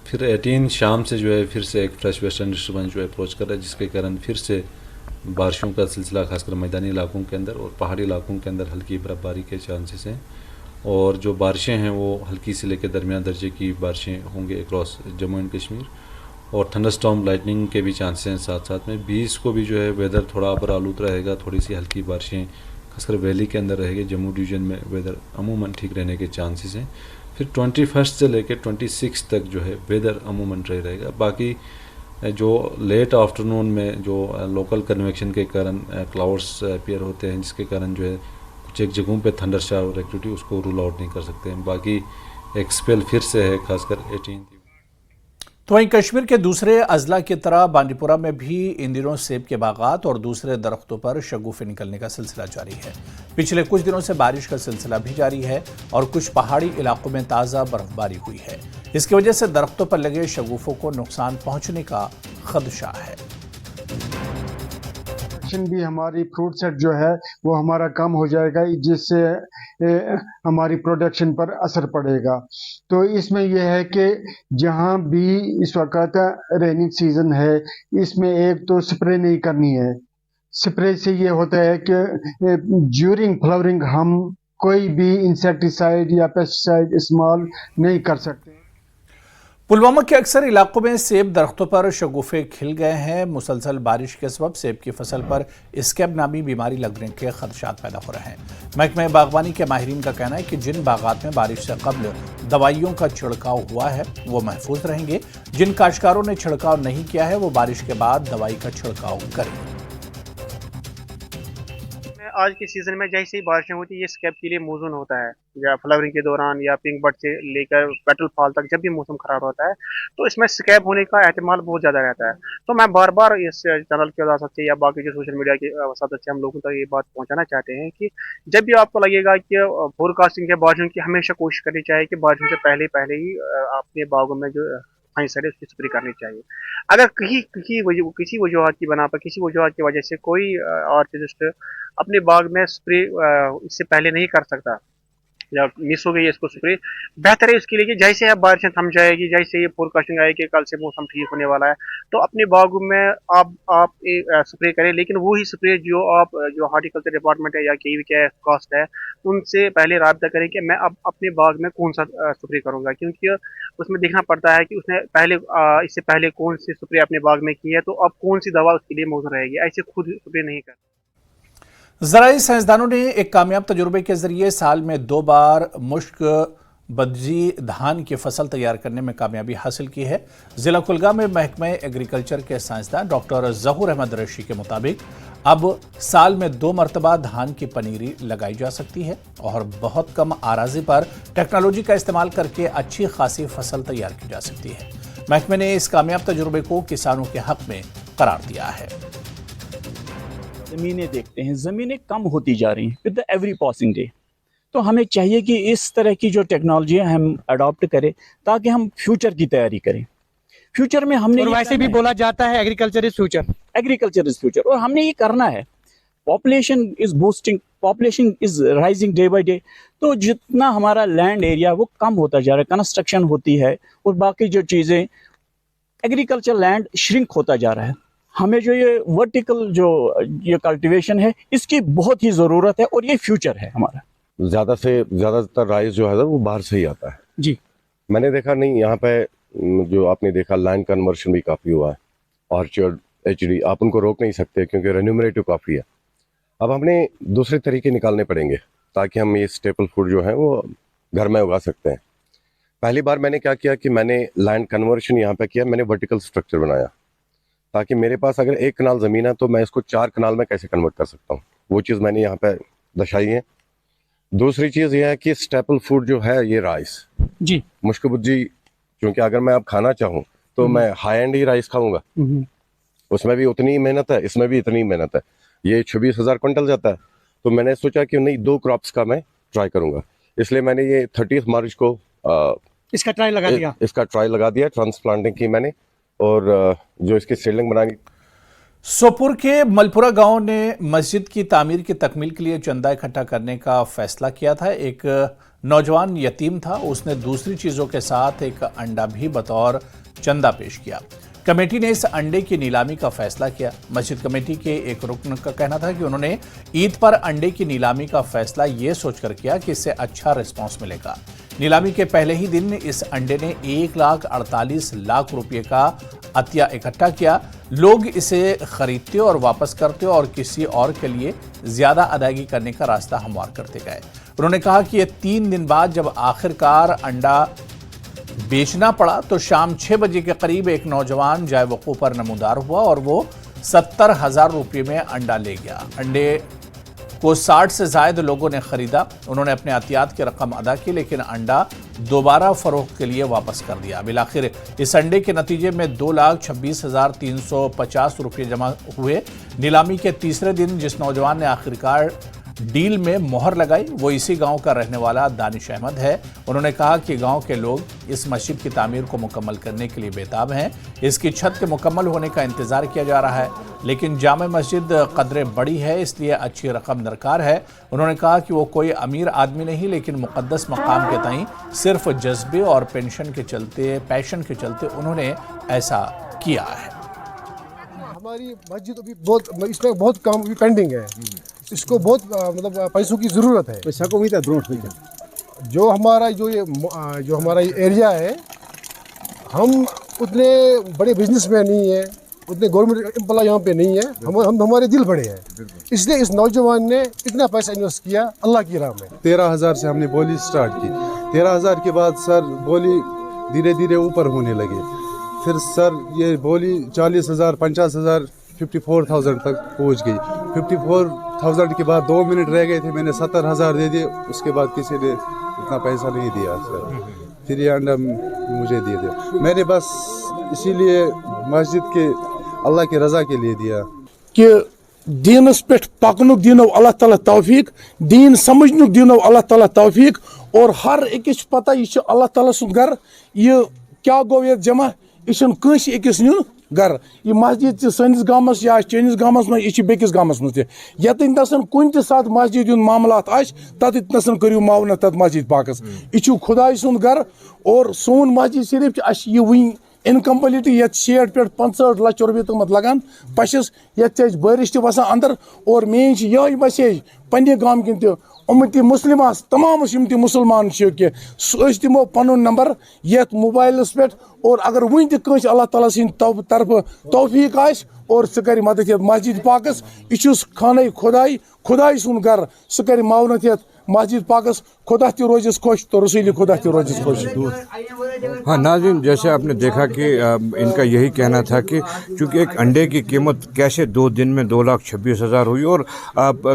फिर 18 शाम से जो है फिर से एक फ्रेश वेस्टर्न डिस्टर्बेंस जो है अप्रोच कर रहा है, जिसके कारण फिर से बारिशों का सिलसिला खासकर मैदानी इलाकों के अंदर और पहाड़ी इलाकों के अंदर हल्की बर्फबारी के चांसेस हैं। और जो बारिशें हैं वो हल्की से लेकर दरमियान दर्जे की बारिशें होंगे अक्रॉस जम्मू एंड कश्मीर। और थंडरस्टॉर्म लाइटनिंग के भी चांसेस हैं साथ साथ में। 20 को भी जो है वेदर थोड़ा अब्र आलूद रहेगा, थोड़ी सी हल्की बारिशें खासकर वैली के अंदर रहेगी। जम्मू डिवीजन में वेदर अमूमन ठीक रहने के चांसेस हैं। फिर 21 से लेकर 26 तक जो है वेदर अमूमन ड्राई रहेगा। बाकी जो लेट आफ्टरनून में जो लोकल कन्वेक्शन के कारण क्लाउड्स अपीयर होते हैं, जिसके कारण जो है कुछ एक जगहों पे थंडर शावर एक्टिविटी उसको रूल आउट नहीं कर सकते हैं। बाकी एक स्पेल फिर से है खासकर 18। तो वहीं कश्मीर के दूसरे अजला की तरह बांडीपुरा में भी इन दिनों सेब के बागात और दूसरे दरख्तों पर शगुफे निकलने का सिलसिला जारी है। पिछले कुछ दिनों से बारिश का सिलसिला भी जारी है और कुछ पहाड़ी इलाकों में ताज़ा बर्फबारी हुई है। इसकी वजह से दरख्तों पर लगे शगुफों को नुकसान पहुंचने का खदशा है। भी हमारी फ्रूट सेट जो है वो हमारा कम हो जाएगा, जिससे हमारी प्रोडक्शन पर असर पड़ेगा। तो इसमें यह है कि जहां भी इस वक्त रेनिंग सीजन है, इसमें एक तो स्प्रे नहीं करनी है। स्प्रे से ये होता है कि ड्यूरिंग फ्लावरिंग हम कोई भी इंसेक्टिसाइड या पेस्टिसाइड इस्तेमाल नहीं कर सकते। पुलवामा के अक्सर इलाकों में सेब दरख्तों पर शगुफे खिल गए हैं। मुसलसल बारिश के सबब सेब की फसल पर स्कैब नामी बीमारी लगने के खदशात पैदा हो रहे हैं। महकमा बागवानी के माहिरीन का कहना है कि जिन बागात में बारिश से कबल दवाइयों का छिड़काव हुआ है वो महफूज रहेंगे। जिन काश्तकारों ने छिड़काव नहीं किया है वो बारिश के बाद दवाई का छिड़काव करेंगे। आज के सीजन में जैसे ही बारिशें होती है ये स्कैब के लिए मौजूद होता है, या फ्लावरिंग के दौरान या पिंक बड से लेकर पेटल फॉल तक जब भी मौसम खराब होता है तो इसमें स्कैब होने का एहतमाल बहुत ज़्यादा रहता है। तो मैं बार बार इस चैनल के वजह से या बाकी जो सोशल मीडिया के वजह से हम लोगों तक ये बात पहुंचाना चाहते हैं कि जब भी आपको लगेगा कि फोरकास्टिंग के बारिशों की हमेशा कोशिश करनी चाहिए कि बारिशों से पहले ही अपने बागों में जो फाइंसाइड उसकी स्प्रे करनी चाहिए। अगर किसी वजूहत की बना पर किसी वजूहत की वजह से कोई ऑर्चिडिस्ट अपने बाग में स्प्रे इससे पहले नहीं कर सकता या मिस हो गई है इसको स्प्रे, बेहतर है इसके लिए कि जैसे अब बारिशें थम जाएगी, जैसे ये फोरकास्टिंग आएगी कि कल से मौसम ठीक होने वाला है तो अपने बागों में आप स्प्रे करें, लेकिन वही स्प्रे जो हॉर्टिकल्चर डिपार्टमेंट है या केवी के कॉस्ट है उनसे पहले राब्ता करें कि मैं अब अपने बाग में कौन सा स्प्रे करूंगा, क्योंकि उसमें देखना पड़ता है कि उसने इससे पहले कौन सी स्प्रे अपने बाग में की है तो अब कौन सी दवा उसके लिए मौजूद रहेगी, ऐसे खुद स्प्रे नहीं कर। ज़राई साइंसदानों ने एक कामयाब तजुर्बे के जरिए साल में 2 बार मुश्क बदजी धान की फसल तैयार करने में कामयाबी हासिल की है। जिला कुलगाम में महकमे एग्रीकल्चर के साइंसदान डॉक्टर जहूर अहमद रशी के मुताबिक अब साल में 2 मरतबा धान की पनीरी लगाई जा सकती है और बहुत कम आराजी पर टेक्नोलॉजी का इस्तेमाल करके अच्छी खासी फसल तैयार की जा सकती है। महकमे ने इस कामयाब तजुर्बे को किसानों के हक में करार दिया है। ज़मीनें देखते हैं, ज़मीनें कम होती जा रही हैं with the every passing day, तो हमें चाहिए कि इस तरह की जो टेक्नोलॉजी है हम अडॉप्ट करें ताकि हम फ्यूचर की तैयारी करें। फ्यूचर में हमने वैसे भी बोला जाता है agriculture is future, agriculture is future, और हमने ये करना है। Population is boosting, population is rising day by day, तो जितना हमारा लैंड एरिया वो कम होता जा रहा है, कंस्ट्रक्शन होती है और बाकी जो चीज़ें, एग्रीकल्चर लैंड श्रिंक होता जा रहा है। हमें जो ये वर्टिकल जो ये कल्टीवेशन है इसकी बहुत ही ज़रूरत है और ये फ्यूचर है हमारा। ज़्यादा से ज़्यादातर राइस जो है वो बाहर से ही आता है जी। मैंने देखा नहीं, यहाँ पे जो आपने देखा लैंड कन्वर्शन भी काफ़ी हुआ है, ऑर्चर्ड एचडी आप उनको रोक नहीं सकते क्योंकि रेन्यूमरेटिव काफ़ी है। अब हमने दूसरे तरीके निकालने पड़ेंगे ताकि हम ये स्टेपल फूड जो है वो घर में उगा सकते हैं। पहली बार मैंने क्या किया कि मैंने लैंड कन्वर्शन यहाँ पे किया, मैंने वर्टिकल स्ट्रक्चर बनाया ताकि मेरे पास अगर 1 कनाल ज़मीन है तो मैं इसको 4 कनाल में कैसे कन्वर्ट कर सकता हूँ, वो चीज़ मैंने यहाँ पे दर्शाई है। दूसरी चीज़ ये है कि स्टेपल फूड जो है ये राइस जी, मुश्कबुज्जी, क्योंकि अगर मैं अब खाना चाहूँ तो मैं हाई एंड ही राइस खाऊंगा, उसमें भी उतनी मेहनत है, इसमें भी इतनी मेहनत है। ये 26,000 क्विंटल जाता है, तो मैंने सोचा कि नहीं 2 क्रॉप्स का मैं ट्राई करूंगा, इसलिए मैंने ये 30 मार्च को इसका ट्रायल लगा दिया, ट्रांसप्लांटिंग की मैंने, और जो इसकी सीडलिंग बनानी। सोपुर के मलपुरा गांव ने मस्जिद की तामीर की तकमील के लिए चंदा इकट्ठा करने का फैसला किया था। एक नौजवान यतीम था, उसने दूसरी चीजों के साथ एक अंडा भी बतौर चंदा पेश किया। कमेटी ने इस अंडे की नीलामी का फैसला किया। मस्जिद कमेटी के एक रुकन का कहना था कि उन्होंने ईद पर अंडे की नीलामी का फैसला ये सोचकर किया कि इससे अच्छा रिस्पांस मिलेगा। नीलामी के पहले ही दिन इस अंडे ने 1,48,00,000 रुपये का अतिया इकट्ठा किया। लोग इसे खरीदते और वापस करते और किसी और के लिए ज्यादा अदायगी करने का रास्ता हमवार करते गए। उन्होंने कहा कि ये 3 दिन बाद जब आखिरकार अंडा बेचना पड़ा तो शाम 6 बजे के करीब एक नौजवान जाए वकूफ पर नमूदार हुआ और वो 70,000 रुपये में अंडा ले गया। अंडे को 60 से ज्यादा लोगों ने खरीदा। उन्होंने अपने अतियात की रकम अदा की, लेकिन अंडा दोबारा फरोख्त के लिए वापस कर दिया। बिलाखिर इस अंडे के नतीजे में 2,26,350 रुपये जमा हुए। नीलामी के तीसरे दिन जिस नौजवान ने आखिरकार डील में मोहर लगाई वो इसी गांव का रहने वाला दानिश अहमद है। उन्होंने कहा कि गांव के लोग इस मस्जिद की तामीर को मुकम्मल करने के लिए बेताब हैं। इसकी छत के मुकम्मल होने का इंतजार किया जा रहा है, लेकिन जामे मस्जिद कदरे बड़ी है इसलिए अच्छी रकम दरकार है। उन्होंने कहा कि वो कोई अमीर आदमी नहीं, लेकिन मुक़द्दस मकाम के तईं सिर्फ जज्बे और पैशन के चलते उन्होंने ऐसा किया है। हमारी मस्जिद अभी बहुत, इसमें बहुत काम अभी पेंडिंग है, इसको बहुत मतलब पैसों की ज़रूरत है। पैसा को जो हमारा जो हमारा एरिया है, हम उतने बड़े बिजनेसमैन नहीं है, उतने गवर्नमेंट एम्प्लॉय यहाँ पे नहीं है, हम हमारे दिल बड़े हैं, इसलिए इस नौजवान ने इतना पैसा इन्वेस्ट किया अल्लाह की राह में। 13,000 से हमने बोली स्टार्ट की, 13,000 के बाद सर बोली धीरे धीरे ऊपर होने लगे, फिर सर ये बोली 40,000 50,000 54,000 तक पहुंच गई। 54,000 के बाद 2 मिनट रह गए थे, मैंने 70,000 दे दिए, उसके बाद किसी ने इतना पैसा नहीं दिया सर। फिर ये अंडा मुझे दे दिया, मैंने बस इसीलिए मस्जिद के अल्लाह की रजा के लिए दिया कि दीनस पे पकनुक दीनो अल्लाह ताला तौफीक, दीन समझनुक दीनो अल्लाह ताला तौफीक, और हर अकिस पता यह अल्लाह ताला सुन घर, यह क्या गो ये जमा, यह कंस अकिस नुन घर, यह मस्जिद सनिस गामस या चनिस गामस में, यह बेकिस गामस मज यतन तसन कुन सात मस्जिद मामलात तथन करू मावना तथ मस्जिद पाकस, यह खुदाई सुन घर। और सोन मस्जिद शरीफ यह वन इनकम्प्लीट, ये 60 पे 65 लाख रुपये तक लगान पशस, ये बारिश वसान अंदर। और मेन यही मैसेज पन्ने गाम किन उम्मती मुस्लिमास तमाम यम मुसलमान कि दिमो पन नंबर ये मोबाइलस पे, और अगर वन तस अल्लाह ताला सद तरफ तौफीक आस और सह कर मदद ये मस्जिद पाकस, यह खाना खुदाई सुन घर, सह कर मावनत ये मस्जिद पाकस, खुदा ति रोजस खुश तो रसूल खुदा ति रोजस खुश। हाँ नाज़रीन, जैसे आपने देखा कि इनका यही कहना था कि चूँकि एक अंडे की कीमत कैसे 2 दिन में 2,26,000 हुई, और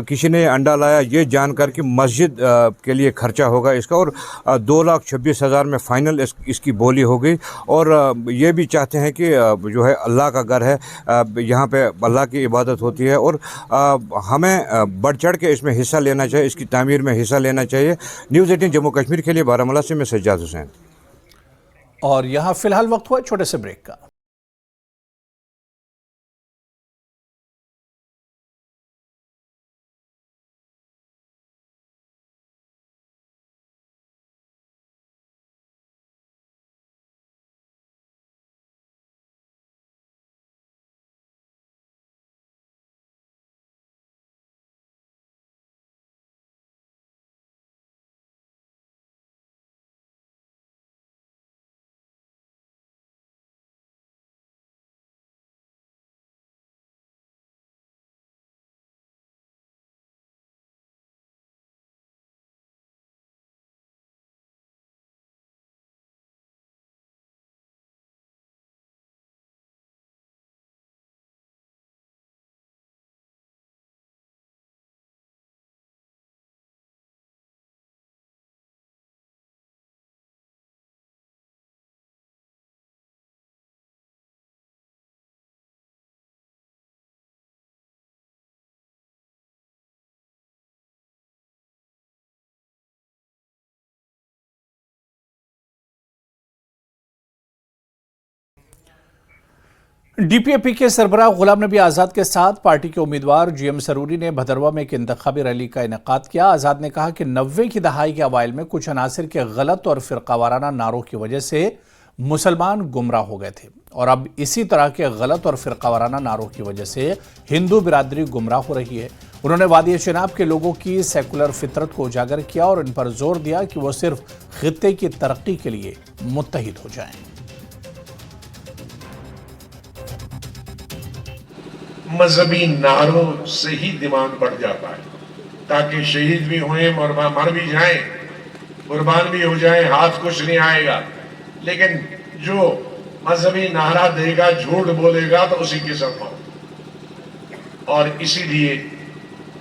किसी ने अंडा लाया ये जानकर कि मस्जिद के लिए खर्चा होगा इसका, और 2,26,000 में फ़ाइनल इसकी बोली हो गई। और ये भी चाहते हैं कि जो है अल्लाह का घर है, यहाँ पे अल्लाह की इबादत होती है, और हमें बढ़ चढ़ के इसमें हिस्सा लेना चाहिए, इसकी तामीर में हिस्सा लेना चाहिए। न्यूज़ 18 जम्मू कश्मीर के लिए बारामूला से मैं सज्जाद हुसैन। और यहां फिलहाल वक्त हुआ छोटे से ब्रेक का। डीपीएपी के सरबराह गुलाम नबी आज़ाद के साथ पार्टी के उम्मीदवार जीएम सरूरी ने भदरवा में एक इंतखाबी रैली का इनेकाद किया। आज़ाद ने कहा कि 90 की दहाई के अवाइल में कुछ अनासिर के गलत और फिरकावाराना नारों की वजह से मुसलमान गुमराह हो गए थे, और अब इसी तरह के गलत और फिरकावाराना नारों की वजह से हिंदू बिरादरी गुमराह हो रही है। उन्होंने वादी चिनाब के लोगों की सेकुलर फितरत को उजागर किया और इन पर जोर दिया कि वो सिर्फ खित्ते की तरक्की के लिए मुत्तहिद हो जाएं। मजहबी नारों से ही दिमाग बढ़ जाता है, ताकि शहीद भी हुए, मर भी जाएं, कुर्बान भी हो जाएं, हाथ कुछ नहीं आएगा। लेकिन जो मजहबी नारा देगा, झूठ बोलेगा, तो उसी की सब हो। और इसीलिए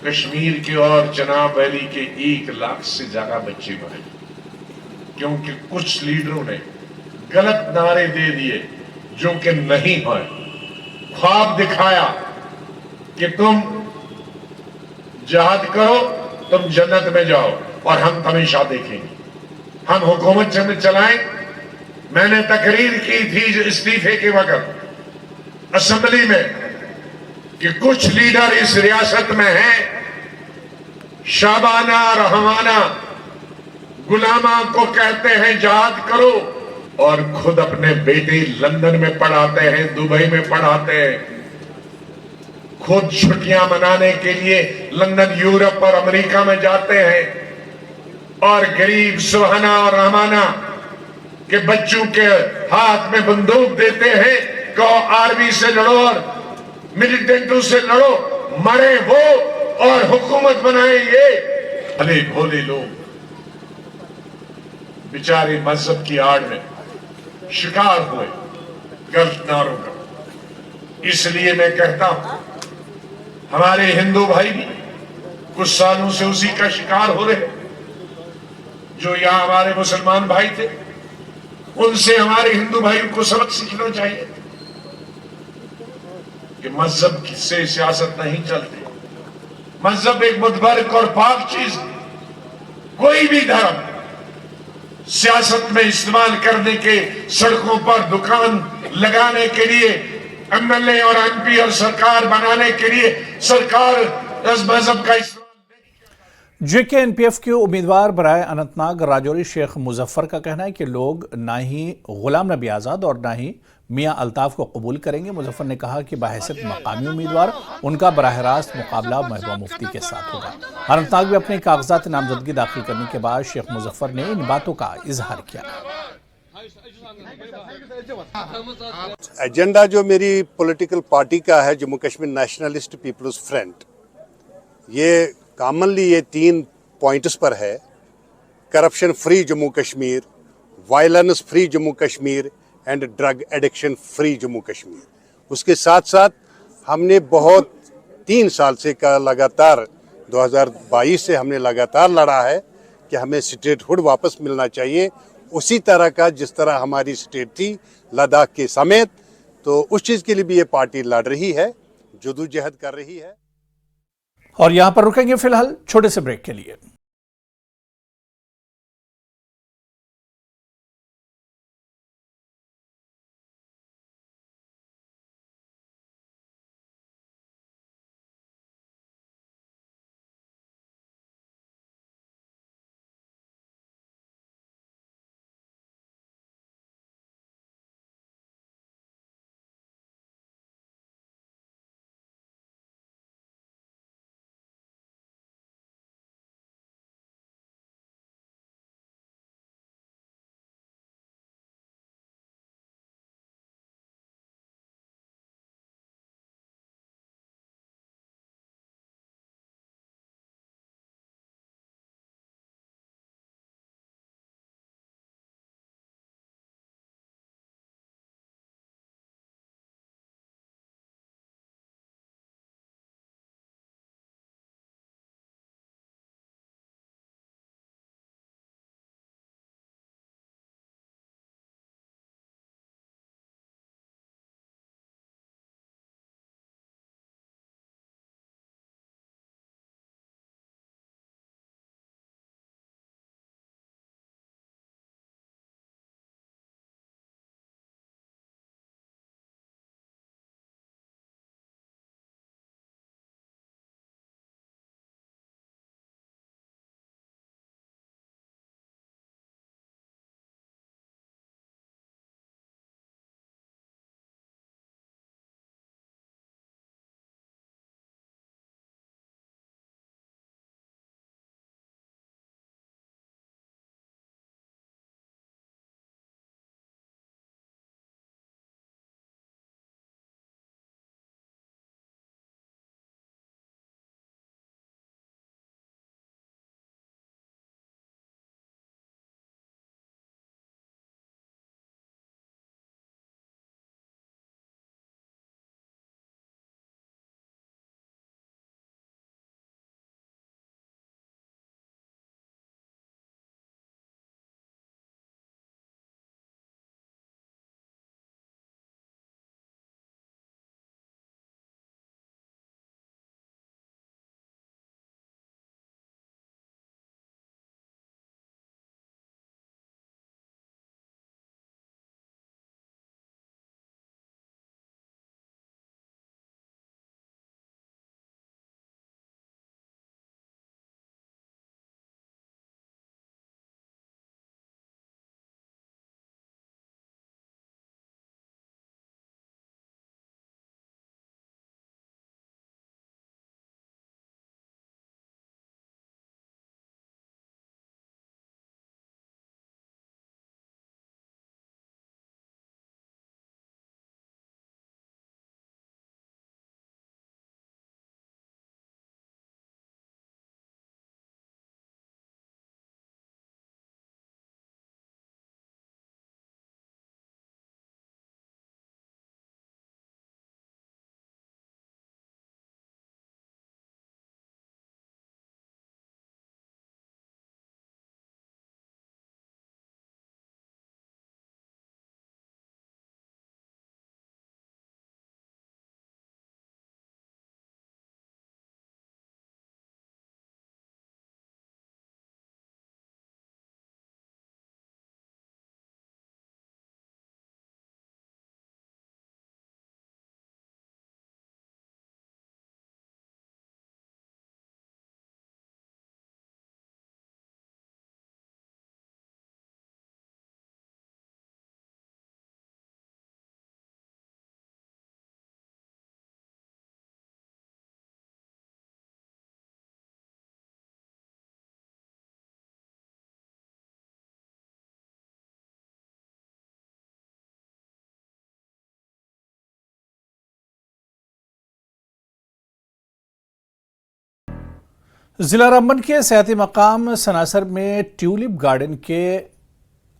कश्मीर के और चनाब वैली के 1 लाख से ज्यादा बच्चे मरे, क्योंकि कुछ लीडरों ने गलत नारे दे दिए जो कि नहीं है। ख्वाब दिखाया कि तुम जिहाद करो, तुम जन्नत में जाओ और हम हमेशा देखेंगे, हम हुकूमत चलाएं। मैंने तकरीर की थी इस्तीफे के वक्त असेंबली में कि कुछ लीडर इस रियासत में हैं, शाबाना रहमाना गुलामा को कहते हैं जिहाद करो, और खुद अपने बेटे लंदन में पढ़ाते हैं, दुबई में पढ़ाते हैं, खुद छुट्टियां मनाने के लिए लंदन, यूरोप और अमेरिका में जाते हैं, और गरीब सुहाना और रहमाना के बच्चों के हाथ में बंदूक देते हैं, कहो आर्मी से लड़ो और मिलिटेंटों से लड़ो, मरे वो और हुकूमत बनाए ये। भले भोले लोग बेचारे मजहब की आड़ में शिकार हुए गलत नारों का। इसलिए मैं कहता हूं, हमारे हिंदू भाई भी कुछ सालों से उसी का शिकार हो रहे, जो यहां हमारे मुसलमान भाई थे, उनसे हमारे हिंदू भाइयों को सबक सीखना चाहिए कि मजहब से सियासत नहीं चलती। मजहब एक मुतबरक और पाक चीज है। कोई भी धर्म सियासत में इस्तेमाल करने के, सड़कों पर दुकान लगाने के लिए, एमएलए और एमपी और सरकार बनाने के लिए सरकार इस मजहब का जेकेएनपीएफ के उम्मीदवार बराए अनंतनाग राजौरी शेख मुजफ्फर का कहना है कि लोग ना ही गुलाम नबी आज़ाद और ना ही मियां अल्ताफ को कबूल करेंगे। मुजफ्फर ने कहा कि बहैसियत मकामी उम्मीदवार उनका बराह रास्त मुकाबला महबूबा मुफ्ती के साथ होगा। अनंतनाग में अपने कागजात नामजदगी दाखिल करने के बाद शेख मुजफ्फर ने इन बातों का इजहार किया। एजेंडा जो मेरी पॉलिटिकल पार्टी का है, Jammu Kashmir nationalist people's front, ये कॉमनली ये 3 पॉइंट्स पर है। Corruption free Jammu Kashmir, violence free Jammu Kashmir and drug addiction free Jammu Kashmir. उसके साथ साथ हमने बहुत 3 साल से का लगातार 2022 से हमने लगातार लड़ा है कि हमें स्टेटहुड वापस मिलना चाहिए, उसी तरह का जिस तरह हमारी स्टेट थी लद्दाख के समेत। तो उस चीज़ के लिए भी ये पार्टी लड़ रही है, जदोजहद कर रही है। और यहां पर रुकेंगे फिलहाल छोटे से ब्रेक के लिए। जिला रामबन के सेहती मकाम सनासर में ट्यूलिप गार्डन के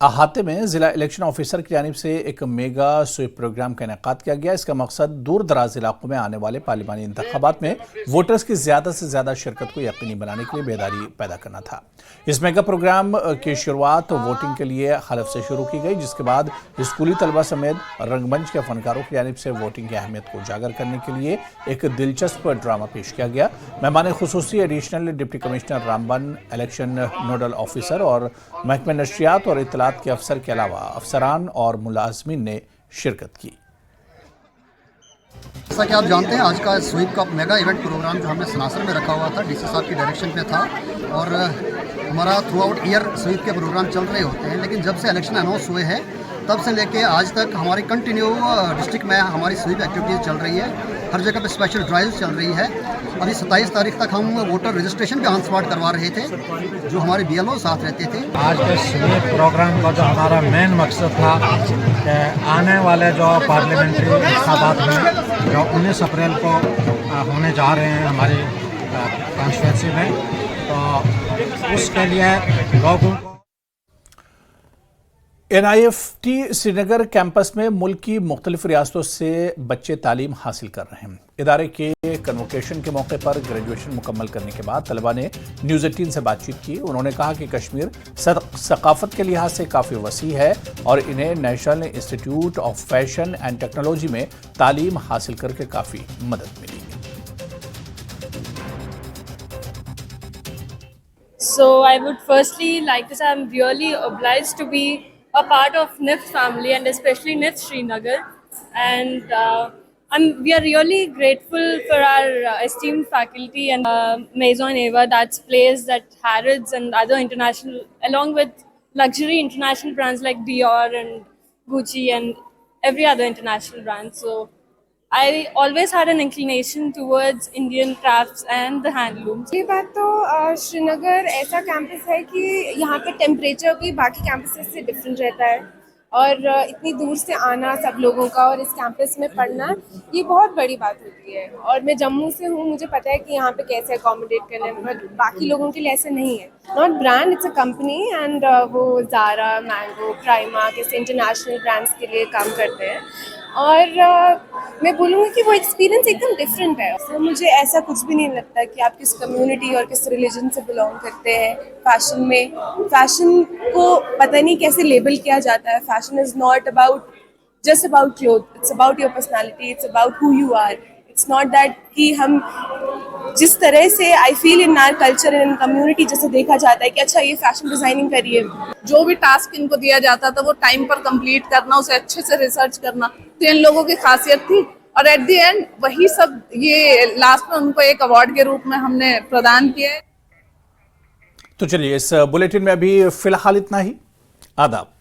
अहाते में जिला इलेक्शन ऑफिसर की जानिब से एक मेगा स्वीप प्रोग्राम का इनेकाद किया गया। इसका मकसद दूर दराज इलाकों में आने वाले पार्लिमानी इंतखाबात में वोटर्स की ज्यादा से ज्यादा शिरकत को यकीनी बनाने के लिए बेदारी पैदा करना था। इस मेगा प्रोग्राम की शुरुआत वोटिंग के लिए हलफ से शुरू की गई, जिसके बाद स्कूली तलबा समेत रंगमंच के फनकारों की जानिब से वोटिंग की अहमियत को उजागर करने के लिए एक दिलचस्प ड्रामा पेश किया गया। मेहमान खुसूसी additional deputy commissioner Ramban, election nodal officer और महकमे नशरियात और इत्तलात के अफसर के अलावा अफसरान और मुलाजमीन ने शिरकत की। जैसा कि आप जानते हैं, आज का स्वीप का मेगा इवेंट प्रोग्राम जो हमने सनासर में रखा हुआ था, डीसी साहब की डायरेक्शन पे था और हमारा थ्रू आउट ईयर स्वीप के प्रोग्राम चल रहे होते हैं। लेकिन जब से इलेक्शन अनाउंस हुए हैं तब से लेके आज तक हमारी कंटिन्यू डिस्ट्रिक्ट में हमारी स्वीप एक्टिविटीज़ चल रही है। हर जगह पे स्पेशल ड्राइव चल रही है। अभी 27 तारीख तक हम वोटर रजिस्ट्रेशन भी ऑन स्पॉट करवा रहे थे, जो हमारे BLO साथ रहते थे। आज के स्वीप प्रोग्राम का जो हमारा मेन मकसद था कि आने वाले जो पार्लियामेंट्री इंतखाबात में जो 19 अप्रैल को होने जा रहे हैं हमारी कॉन्स्टिट्यूंसी में, तो उसके लिए लोगों को NIFT श्रीनगर कैंपस में मुल्क की मुख्तलिफ रियासतों से बच्चे तालीम हासिल कर रहे हैं। इदारे के कन्वोकेशन के मौके पर ग्रेजुएशन मुकम्मल करने के बाद तलबा ने न्यूज़ 18 से बातचीत की। उन्होंने कहा कि कश्मीर सकाफत के लिहाज से काफ़ी वसी है और इन्हें national institute of fashion and technology में तालीम हासिल करके काफ़ी मदद मिली। So I would firstly like to say I'm really obliged to be a part of NIFT family and especially NIFT Srinagar, and we are really grateful for our esteemed faculty and Maison Eva that's placed at Harrods and other international, along with luxury international brands like Dior and Gucci and every other international brand. So I always had an inclination towards Indian crafts and the handlooms. ये बात तो श्रीनगर ऐसा campus है कि यहाँ पे temperature भी बाकी कैंपसेस से डिफरेंट रहता है और इतनी दूर से आना सब लोगों का और इस कैंपस में पढ़ना ये बहुत बड़ी बात होती है। और मैं जम्मू से हूँ, मुझे पता है कि यहाँ पे कैसे अकोमोडेट करना है, बट बाकी लोगों के लिए ऐसा नहीं है। Not brand, it's a company and वो ज़ारा, मैंगो, प्राइमा जैसे इंटरनेशनल ब्रांड्स के लिए काम करते हैं और मैं बोलूँगी कि वो एक्सपीरियंस एकदम डिफरेंट है। तो मुझे ऐसा कुछ भी नहीं लगता कि आप किस कम्युनिटी और किस रिलीजन से बिलोंग करते हैं। फैशन में, फैशन को पता नहीं कैसे लेबल किया जाता है। Fashion is not about just about cloth, it's about your personality, it's about who you are. It's not that कि हम जिस तरह से I feel in our culture in community जैसे देखा जाता है कि अच्छा ये फैशन डिजाइनिंग करिए। जो भी टास्क इनको दिया जाता था वो टाइम पर कंप्लीट करना, उसे अच्छे से रिसर्च करना, तो इन लोगों की खासियत थी। और एट द एंड वही सब ये लास्ट में उनको एक अवार्ड के रूप में हमने प्रदान किया है। तो चलिए इस बुलेटिन में अभी फिलहाल इतना ही। आदाब।